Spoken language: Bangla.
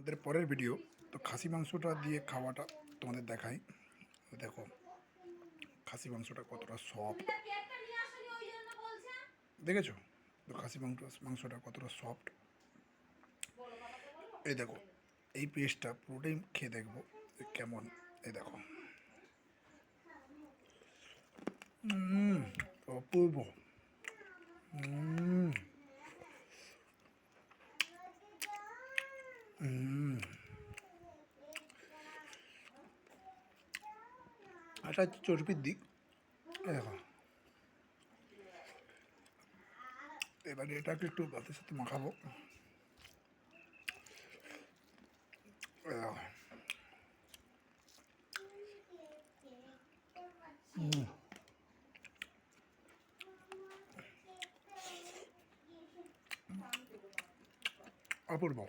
আমাদের পরের ভিডিও। তো খাসি মাংসটা দিয়ে খাওয়াটা তোমাদের দেখাই। দেখো খাসি মাংসটা কতটা সফট, দেখেছো? তো খাসি মাংসটা কতটা সফট। এই দেখো এই পেস্টটা পুরোটাই খেয়ে দেখবো কেমন। এই দেখো অপূর্ব। এটা হচ্ছে চর্বির দিক। এই দেখো এবারে এটাকে একটু ভাতের সাথে মাখাবো। এই দেখো অপূর্ব।